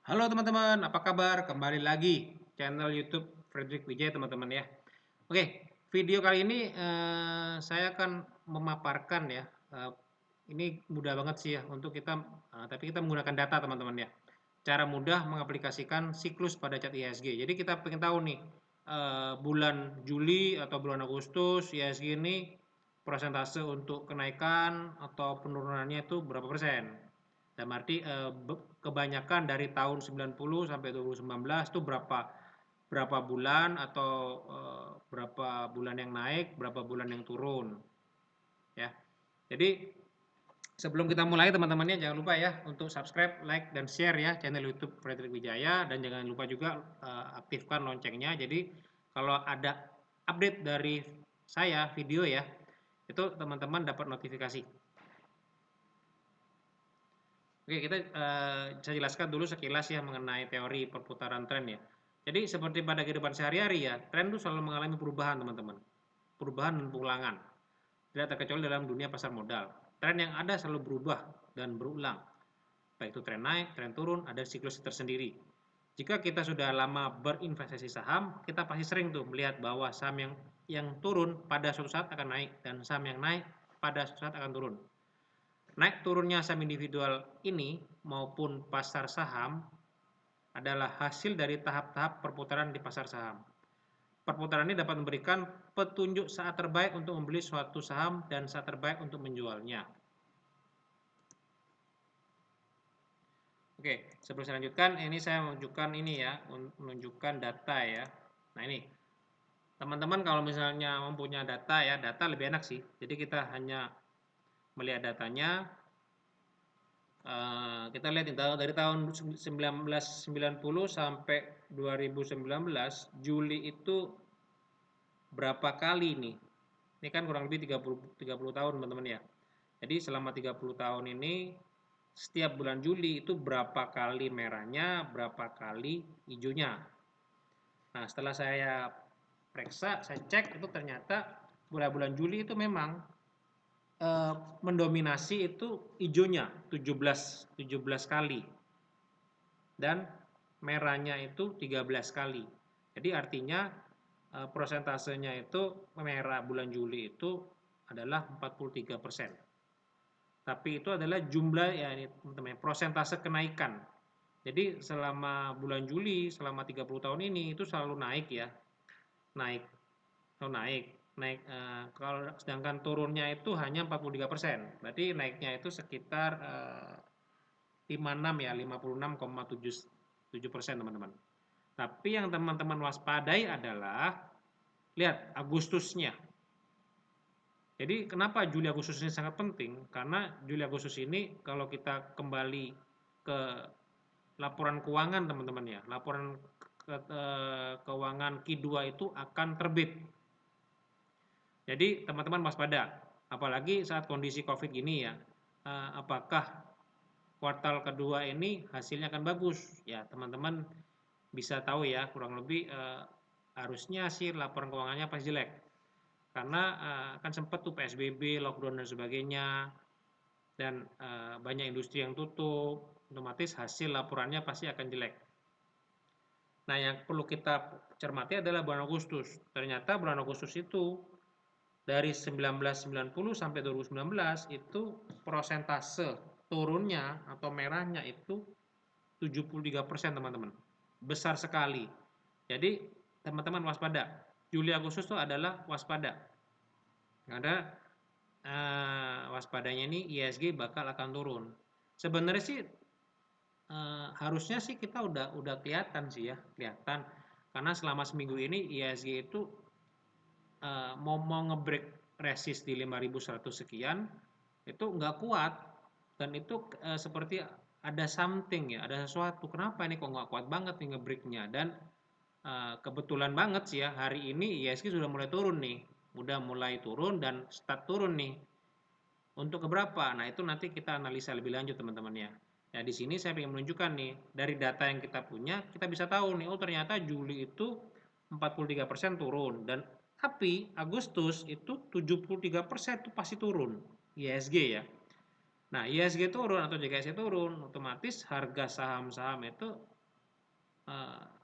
Halo teman-teman, apa kabar? Kembali lagi channel YouTube Frederick Wijaya teman-teman ya. Oke, video kali ini saya akan memaparkan ya. Ini mudah banget sih ya untuk kita, tapi kita menggunakan data teman-teman ya. Cara mudah mengaplikasikan siklus pada chart IHSG. Jadi kita pengen tahu nih bulan Juli atau bulan Agustus IHSG ini persentase untuk kenaikan atau penurunannya itu berapa persen? Dalam arti kebanyakan dari tahun 90 sampai 2019 itu berapa bulan atau berapa bulan yang naik, berapa bulan yang turun ya. Jadi sebelum kita mulai teman-temannya jangan lupa ya untuk subscribe, like dan share ya channel YouTube Frederick Wijaya dan jangan lupa juga aktifkan loncengnya. Jadi kalau ada update dari saya video ya, itu teman-teman dapat notifikasi. Oke, kita saya jelaskan dulu sekilas ya mengenai teori perputaran tren ya. Jadi seperti pada kehidupan sehari-hari ya, tren itu selalu mengalami perubahan teman-teman. Perubahan dan pengulangan. Tidak terkecuali dalam dunia pasar modal. Tren yang ada selalu berubah dan berulang. Baik itu tren naik, tren turun, ada siklus tersendiri. Jika kita sudah lama berinvestasi saham, kita pasti sering tuh melihat bahwa saham yang turun pada suatu saat akan naik dan saham yang naik pada suatu saat akan turun. Naik turunnya saham individual ini maupun pasar saham adalah hasil dari tahap-tahap perputaran di pasar saham. Perputaran ini dapat memberikan petunjuk saat terbaik untuk membeli suatu saham dan saat terbaik untuk menjualnya. Oke, sebelum saya lanjutkan, ini saya menunjukkan ini ya, menunjukkan data ya. Nah ini, teman-teman kalau misalnya mempunyai data ya, data lebih enak sih. Jadi kita hanya melihat datanya. Kita lihat dari tahun 1990 sampai 2019 Juli itu berapa kali nih? Ini kan kurang lebih 30 tahun teman-teman ya. Jadi selama 30 tahun ini setiap bulan Juli itu berapa kali merahnya, berapa kali hijaunya. Nah, setelah saya periksa, saya cek itu ternyata bulan-bulan Juli itu memang mendominasi itu hijaunya 17 kali dan merahnya itu 13 kali. Jadi artinya prosentasenya itu merah bulan Juli itu adalah 43%. Tapi itu adalah jumlah ya ini teman-teman prosentase kenaikan. Jadi selama bulan Juli selama 30 tahun ini itu selalu naik ya. Naik. Selalu naik. Naik kalau sedangkan turunnya itu hanya 43%. Berarti naiknya itu sekitar 56 ya, 56,77% teman-teman. Tapi yang teman-teman waspadai adalah lihat Agustusnya. Jadi kenapa Juli Agustus ini sangat penting? Karena Juli Agustus ini kalau kita kembali ke laporan keuangan teman-teman ya, laporan keuangan Q2 itu akan terbit. Jadi teman-teman waspada, apalagi saat kondisi Covid gini ya, apakah kuartal kedua ini hasilnya akan bagus? Ya teman-teman bisa tahu ya kurang lebih harusnya sih laporan keuangannya pasti jelek. Karena kan sempat tuh PSBB, lockdown dan sebagainya, dan banyak industri yang tutup, otomatis hasil laporannya pasti akan jelek. Nah, yang perlu kita cermati adalah bulan Agustus. Ternyata bulan Agustus itu dari 1990 sampai 2019 itu persentase turunnya atau merahnya itu 73% teman-teman. Besar sekali. Jadi teman-teman waspada. Juli Agustus itu adalah waspada. Karena waspadanya ini ISG bakal akan turun. Sebenarnya sih harusnya sih kita udah kelihatan sih ya, kelihatan. Karena selama seminggu ini ISG itu mau ngebreak resist di 5.100 sekian itu nggak kuat dan itu seperti ada something ya, ada sesuatu. Kenapa ini kok nggak kuat banget nih ngebreaknya dan kebetulan banget sih ya hari ini ISG sudah mulai turun nih, udah mulai turun dan start turun nih. Untuk keberapa? Nah, itu nanti kita analisa lebih lanjut teman-teman ya. Nah, di sini saya ingin menunjukkan nih, dari data yang kita punya, kita bisa tahu nih, oh ternyata Juli itu 43% turun dan tapi Agustus itu 73% itu pasti turun ISG ya. Nah, ISG turun atau JKSI turun, otomatis harga saham-saham itu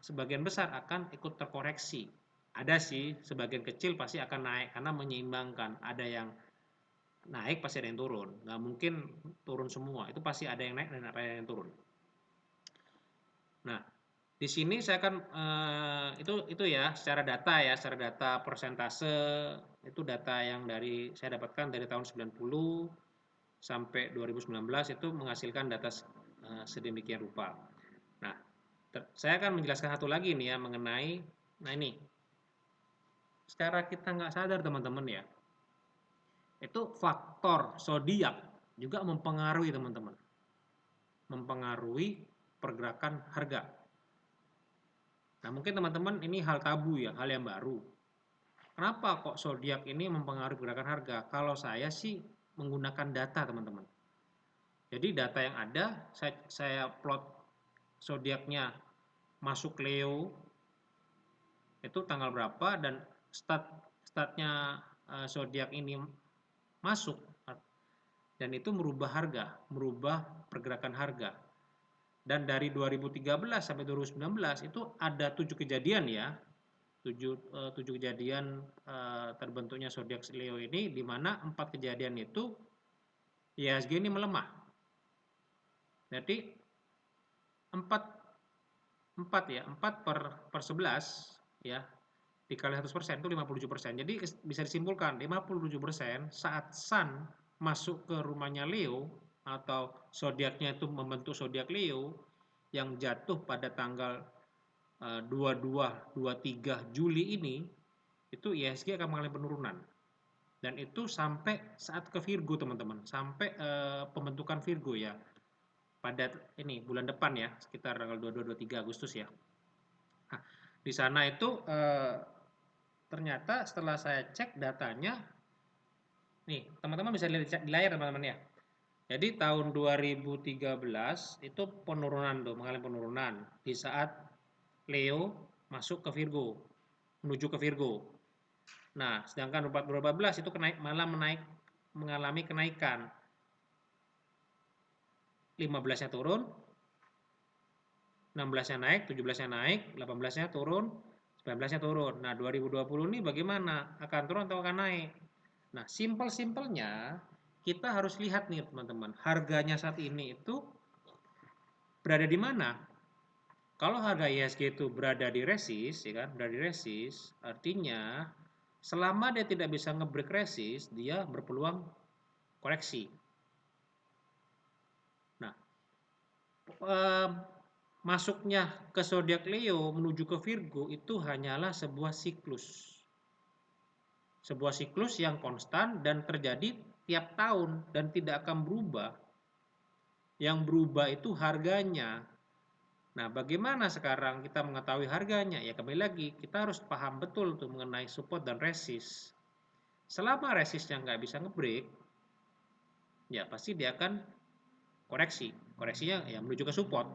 sebagian besar akan ikut terkoreksi. Ada sih sebagian kecil pasti akan naik karena menyeimbangkan. Ada yang naik pasti ada yang turun. Nggak mungkin turun semua. Itu pasti ada yang naik dan ada yang turun. Nah, di sini saya akan itu ya secara data persentase itu data yang saya dapatkan dari tahun 90 sampai 2019 itu menghasilkan data sedemikian rupa. Nah, saya akan menjelaskan satu lagi nih ya mengenai, nah ini, secara kita nggak sadar teman-teman ya, itu faktor zodiak juga mempengaruhi teman-teman, mempengaruhi pergerakan harga. Nah mungkin teman-teman ini hal tabu ya, hal yang baru. Kenapa kok zodiak ini mempengaruhi pergerakan harga? Kalau saya sih menggunakan data teman-teman. Jadi data yang ada, saya plot zodiaknya masuk Leo itu tanggal berapa dan statnya zodiak ini masuk dan itu merubah harga, merubah pergerakan harga. Dan dari 2013 sampai 2019 itu ada 7 kejadian ya, 7 kejadian terbentuknya zodiak Leo ini, di mana 4 kejadian itu IHSG ini melemah. Jadi 4 per 11 ya dikali 100% itu 57%. Jadi bisa disimpulkan 57% saat Sun masuk ke rumahnya Leo atau zodiaknya itu membentuk zodiak Leo yang jatuh pada tanggal 22-23 Juli ini, itu IHSG akan mengalami penurunan. Dan itu sampai saat ke Virgo teman-teman, sampai pembentukan Virgo ya. Pada ini bulan depan ya, sekitar tanggal 22-23 Agustus ya. Nah, di sana itu ternyata setelah saya cek datanya, nih teman-teman bisa lihat di layar teman-teman ya. Jadi tahun 2013 itu penurunan tuh, mengalami penurunan di saat Leo masuk ke Virgo, menuju ke Virgo. Nah, sedangkan 2014 itu malah mengalami kenaikan. 15-nya turun, 16-nya naik, 17-nya naik, 18-nya turun, 19-nya turun. Nah, 2020 ini bagaimana? Akan turun atau akan naik? Nah, simpel-simpelnya kita harus lihat nih teman-teman, harganya saat ini itu berada di mana? Kalau harga IHSG itu berada di resist, ya kan, berada di resist, artinya selama dia tidak bisa ngebreak resist, dia berpeluang koreksi. Nah, masuknya ke zodiak Leo menuju ke Virgo itu hanyalah sebuah siklus. Sebuah siklus yang konstan dan terjadi tiap tahun dan tidak akan berubah. Yang berubah itu harganya. Nah, bagaimana sekarang kita mengetahui harganya? Ya kembali lagi, kita harus paham betul tuh mengenai support dan resist. Selama resistnya nggak bisa ngebreak, ya pasti dia akan koreksi. Koreksinya ya menuju ke support.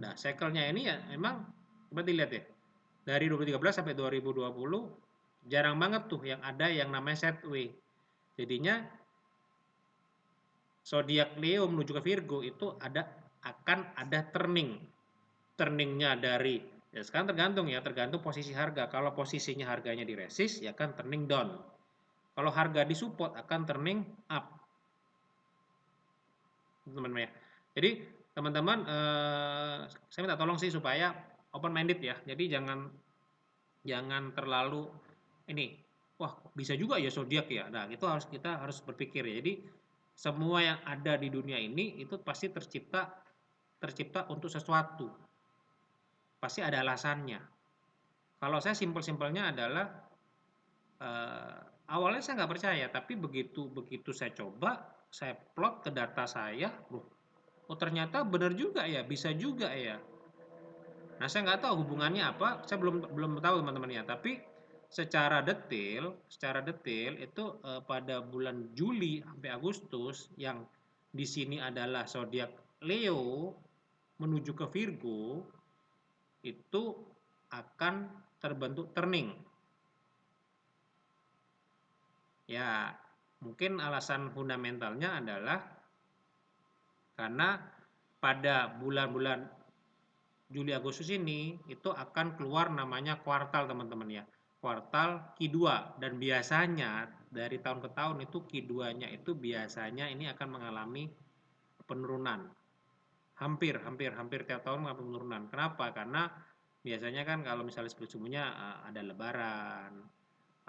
Nah, cycle-nya ini ya memang, coba dilihat ya. Dari 2013 sampai 2020, jarang banget tuh yang ada yang namanya sideway. Jadinya, zodiak Leo menuju ke Virgo itu akan ada turning. Turningnya dari ya sekarang tergantung posisi harga. Kalau posisinya harganya di resist ya kan turning down. Kalau harga di support akan turning up. Teman-teman ya. Jadi teman-teman saya minta tolong sih supaya open minded ya. Jadi jangan terlalu ini wah bisa juga ya zodiak ya. Nah, itu kita harus berpikir ya. Jadi semua yang ada di dunia ini itu pasti tercipta untuk sesuatu. Pasti ada alasannya. Kalau saya simpel-simpelnya adalah awalnya saya nggak percaya, tapi begitu saya coba, saya plot ke data saya, oh ternyata benar juga ya, bisa juga ya. Nah saya nggak tahu hubungannya apa, saya belum tahu teman-teman ya, tapi secara detail itu pada bulan Juli sampai Agustus yang di sini adalah zodiak Leo menuju ke Virgo itu akan terbentuk turning. Ya, mungkin alasan fundamentalnya adalah karena pada bulan-bulan Juli Agustus ini itu akan keluar namanya kuartal teman-teman ya. Kuartal Q2 dan biasanya dari tahun ke tahun itu Q2-nya itu biasanya ini akan mengalami penurunan. Hampir tiap tahun mengalami penurunan. Kenapa? Karena biasanya kan kalau misalnya sebelumnya ada lebaran,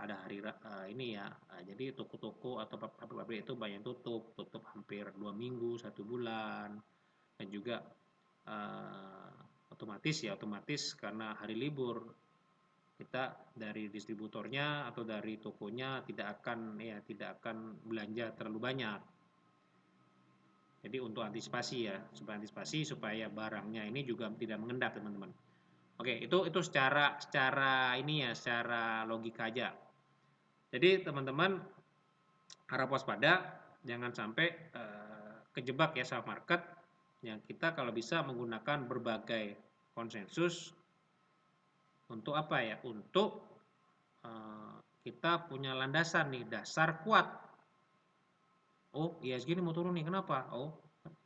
ada hari ini ya, jadi toko-toko atau pabrik-pabrik itu banyak tutup hampir 2 minggu, 1 bulan, dan juga otomatis karena hari libur kita dari distributornya atau dari tokonya tidak akan belanja terlalu banyak. Jadi untuk antisipasi supaya barangnya ini juga tidak mengendap teman-teman. Oke, itu secara ini ya, secara logika aja. Jadi teman-teman harap waspada, jangan sampai kejebak ya sama market. Yang kita kalau bisa menggunakan berbagai konsensus untuk apa ya? Untuk kita punya landasan nih, dasar kuat. Oh, IHSG ini mau turun nih, kenapa? Oh,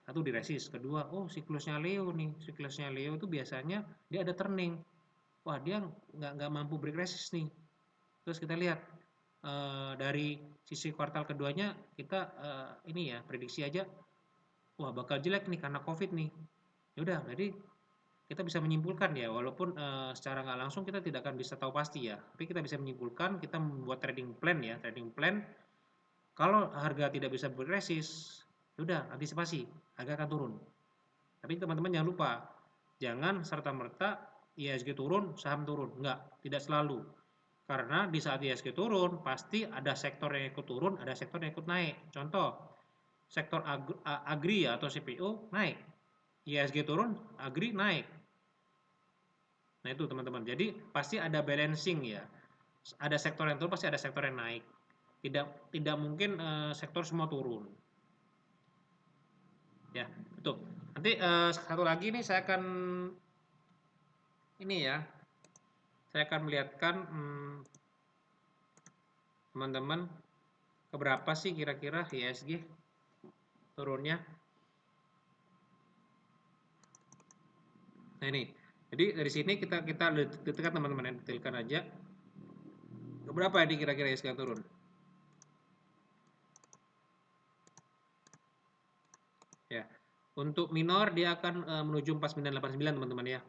satu di resist, kedua, oh siklusnya Leo nih, siklusnya Leo itu biasanya dia ada turning. Wah, dia nggak mampu break resist nih. Terus kita lihat dari sisi kuartal keduanya kita ini ya prediksi aja, wah bakal jelek nih karena COVID nih. Ya udah, jadi kita bisa menyimpulkan ya, walaupun secara nggak langsung kita tidak akan bisa tahu pasti ya, tapi kita bisa menyimpulkan, kita membuat trading plan ya, trading plan kalau harga tidak bisa berresist, ya udah antisipasi, harga akan turun. Tapi teman-teman jangan lupa, jangan serta-merta IHSG turun, saham turun. Enggak, tidak selalu. Karena di saat IHSG turun, pasti ada sektor yang ikut turun, ada sektor yang ikut naik. Contoh, sektor agri atau CPO naik. IHSG turun, agri naik. Nah itu teman-teman. Jadi pasti ada balancing ya. Ada sektor yang turun, pasti ada sektor yang naik. Tidak mungkin sektor semua turun. Ya, betul. Nanti satu lagi nih saya akan ini ya. Saya akan melihatkan teman-teman keberapa sih kira-kira IHSG turunnya. Nah ini. Jadi dari sini kita ditekan teman-teman, yang detailkan aja. Keberapa ini kira-kira IHSG turun? Ya. Untuk minor dia akan menuju 4989 teman-teman ya.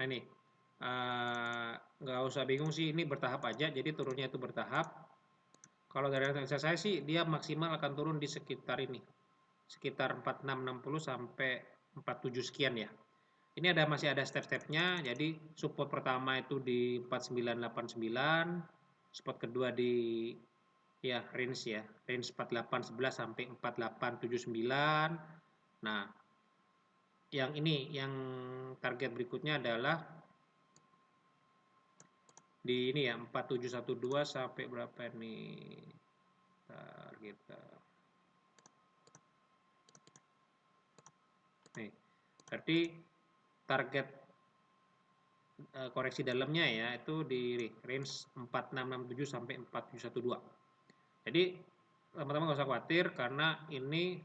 Nah ini nggak usah bingung sih, ini bertahap aja, jadi turunnya itu bertahap. Kalau dari analisa saya sih dia maksimal akan turun di sekitar ini, sekitar 4660 sampai 47 sekian ya. Ini masih ada step-stepnya, jadi support pertama itu di 4989, support kedua di ya range 4811 sampai 4879. Nah, yang target berikutnya adalah di ini ya 4712 sampai berapa nih target nih, berarti target koreksi dalamnya ya itu di range 4667 sampai 4712. Jadi teman-teman nggak usah khawatir karena ini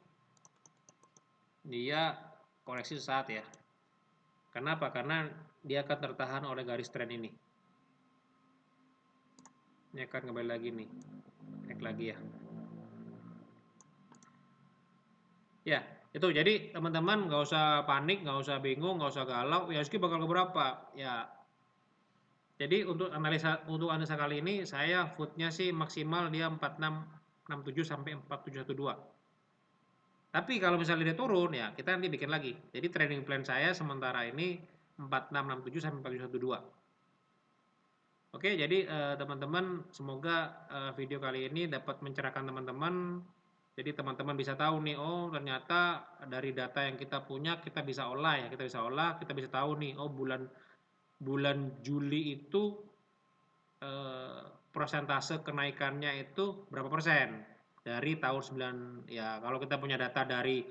dia koreksi sesaat ya. Kenapa? Karena dia akan tertahan oleh garis tren ini. Ini akan kembali lagi nih, naik lagi ya. Ya, itu jadi teman-teman nggak usah panik, nggak usah bingung, nggak usah galau. IHSG bakal ke berapa? Ya, jadi untuk analisa kali ini saya footnya sih maksimal dia 4667 sampai 4712. Tapi kalau misalnya dia turun ya kita nanti bikin lagi. Jadi trading plan saya sementara ini 4667 sampai 4712. Oke, jadi teman-teman semoga video kali ini dapat mencerahkan teman-teman. Jadi teman-teman bisa tahu nih, oh ternyata dari data yang kita punya kita bisa olah ya, kita bisa tahu nih, oh bulan Juli itu persentase kenaikannya itu berapa persen dari tahun 9 ya, kalau kita punya data dari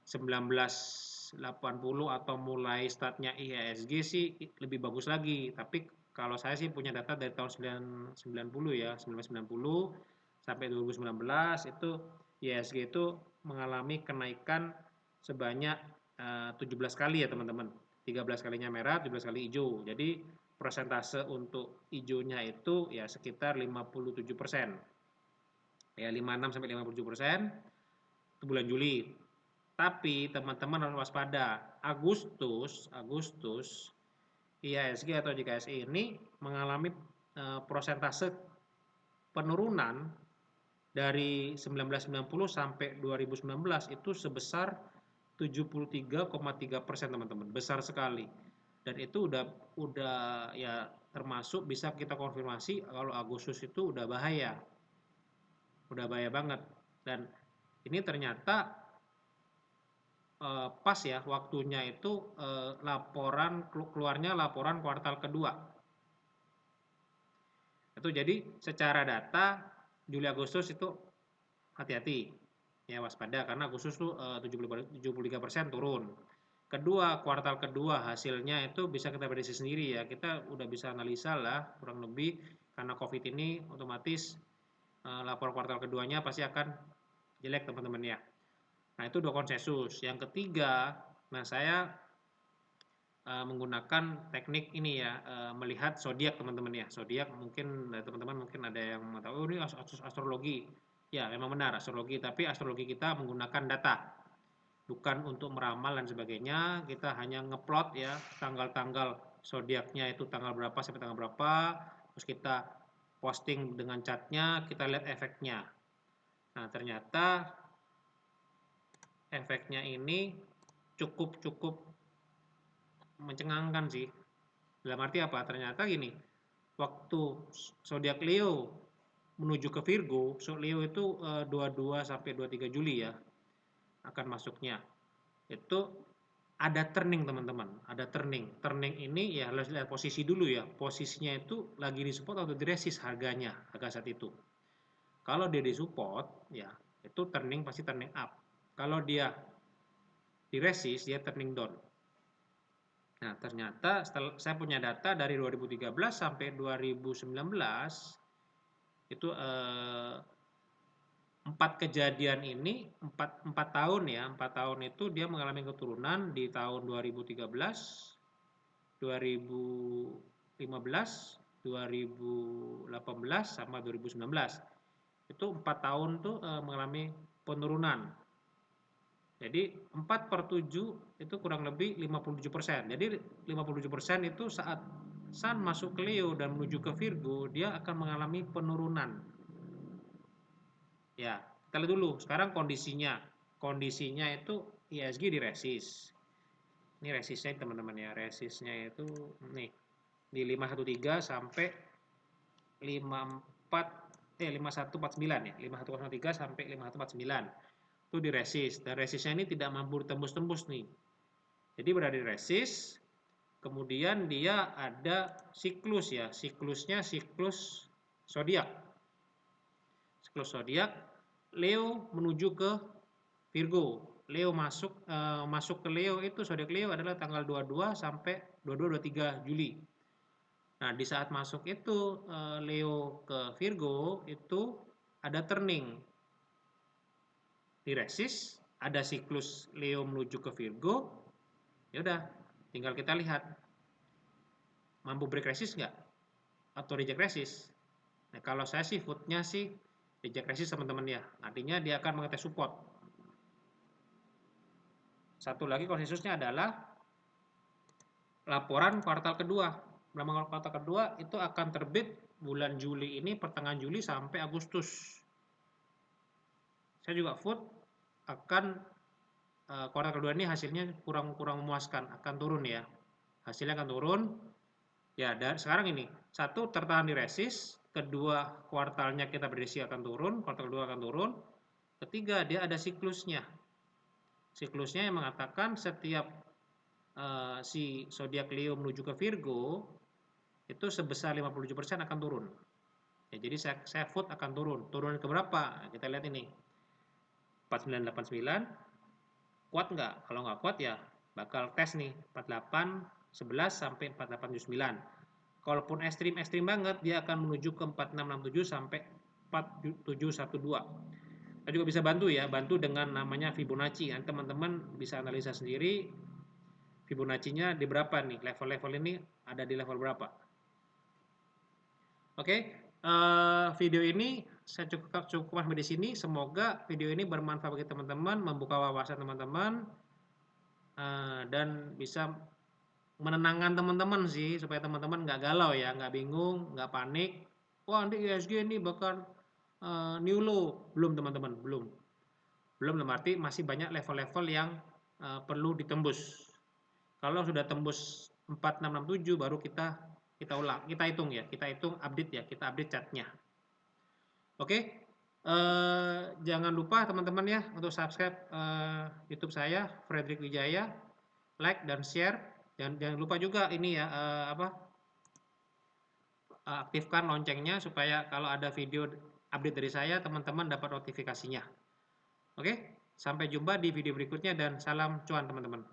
19 80 atau mulai startnya IHSG sih lebih bagus lagi. Tapi kalau saya sih punya data dari tahun 90 ya, 1990 sampai 2019 itu IHSG itu mengalami kenaikan sebanyak 17 kali ya teman-teman. 13 kalinya merah, 17 kali hijau. Jadi persentase untuk hijaunya itu ya sekitar 57%. Ya 56 sampai 57% itu bulan Juli. Tapi teman-teman harus waspada. Agustus IHSG atau JKSI ini mengalami persentase penurunan dari 1990 sampai 2019 itu sebesar 73,3% teman-teman. Besar sekali. Dan itu udah ya termasuk bisa kita konfirmasi kalau Agustus itu udah bahaya. Udah bahaya banget. Dan ini ternyata pas ya waktunya itu keluarnya laporan kuartal kedua. Itu jadi secara data Juli Agustus itu hati-hati ya, waspada karena Agustus tuh 73% turun. Kedua, kuartal kedua hasilnya itu bisa kita prediksi sendiri ya. Kita udah bisa analisa lah kurang lebih karena Covid ini otomatis lapor kuartal keduanya pasti akan jelek teman-teman ya. Nah, itu dua konsensus. Yang ketiga, nah saya menggunakan teknik ini ya, melihat zodiak teman-teman ya. Zodiak mungkin teman-teman mungkin ada yang mau tahu, oh ini astrologi. Ya, memang benar astrologi, tapi astrologi kita menggunakan data. Bukan untuk meramal dan sebagainya, kita hanya ngeplot ya tanggal-tanggal zodiaknya itu tanggal berapa sampai tanggal berapa, terus kita posting dengan chartnya, kita lihat efeknya. Nah, ternyata efeknya ini cukup mencengangkan sih. Dalam arti apa? Ternyata gini, waktu zodiak Leo menuju ke Virgo, Leo itu 22 sampai 23 Juli ya akan masuknya. Itu ada turning teman-teman, ada turning. Turning ini ya harus lihat posisi dulu ya. Posisinya itu lagi di support atau di resist harganya, harga saat itu. Kalau dia di support ya, itu turning pasti turning up. Kalau dia di resist dia turning down. Nah, ternyata setelah saya punya data dari 2013 sampai 2019 itu 4 kejadian ini 4 tahun ya, 4 tahun itu dia mengalami keturunan di tahun 2013, 2015, 2018 sama 2019. Itu 4 tahun tuh mengalami penurunan. Jadi 4/7 itu kurang lebih 57%. Jadi 57% itu saat Sun masuk ke Leo dan menuju ke Virgo, dia akan mengalami penurunan. Ya, kita lihat dulu sekarang kondisinya. Kondisinya itu IHSG di resist. Ini resistnya teman-teman ya. Resistnya itu nih di 513 sampai 5149 ya. 5103 sampai 5149. Itu di resist, dan resistnya ini tidak mampu tembus-tembus nih. Jadi berada di resist, kemudian dia ada siklus ya, siklusnya siklus zodiak. Siklus zodiak, Leo menuju ke Virgo. Leo masuk ke Leo itu zodiak Leo adalah tanggal 22 sampai 22-23 Juli. Nah, di saat masuk itu Leo ke Virgo itu ada turning. Di resist, ada siklus Leo menuju ke Virgo, ya udah, tinggal kita lihat mampu break resist nggak atau reject resist. Nah, kalau saya sih footnya sih reject resist teman-teman ya, artinya dia akan mengetes support. Satu lagi konsensusnya adalah laporan kuartal kedua. Laporan kuartal kedua itu akan terbit bulan Juli ini, pertengahan Juli sampai Agustus. Saya juga foot akan kuartal kedua ini hasilnya kurang memuaskan, akan turun ya. Hasilnya akan turun. Ya, dan sekarang ini satu tertahan di resist, kedua kuartalnya kita prediksi akan turun, kuartal kedua akan turun. Ketiga, dia ada siklusnya. Siklusnya yang mengatakan setiap si zodiak Leo menuju ke Virgo itu sebesar 57% akan turun. Ya, jadi saya foot akan turun. Turun ke berapa? Kita lihat ini. 4989 kuat nggak? Kalau nggak kuat ya bakal tes nih 48, 11 sampai 4879. Kalaupun ekstrim banget, dia akan menuju ke 4667 sampai 4712. Kita juga bisa bantu ya, bantu dengan namanya Fibonacci. Nanti teman-teman bisa analisa sendiri Fibonacci-nya di berapa nih, level-level ini ada di level berapa. Oke, video ini saya cukup sampai di sini. Semoga video ini bermanfaat bagi teman-teman, membuka wawasan teman-teman, dan bisa menenangkan teman-teman sih, supaya teman-teman nggak galau ya, nggak bingung, nggak panik. Wah, nanti IHSG ini bakal new low. Belum teman-teman, belum. Belum, dalam arti masih banyak level-level yang perlu ditembus. Kalau sudah tembus 4667 baru kita hitung ya, kita hitung update ya, kita update chartnya. Oke, jangan lupa teman-teman ya untuk subscribe YouTube saya Fredrik Wijaya, like dan share, dan jangan lupa juga ini ya aktifkan loncengnya supaya kalau ada video update dari saya teman-teman dapat notifikasinya. Oke, sampai jumpa di video berikutnya dan salam cuan teman-teman.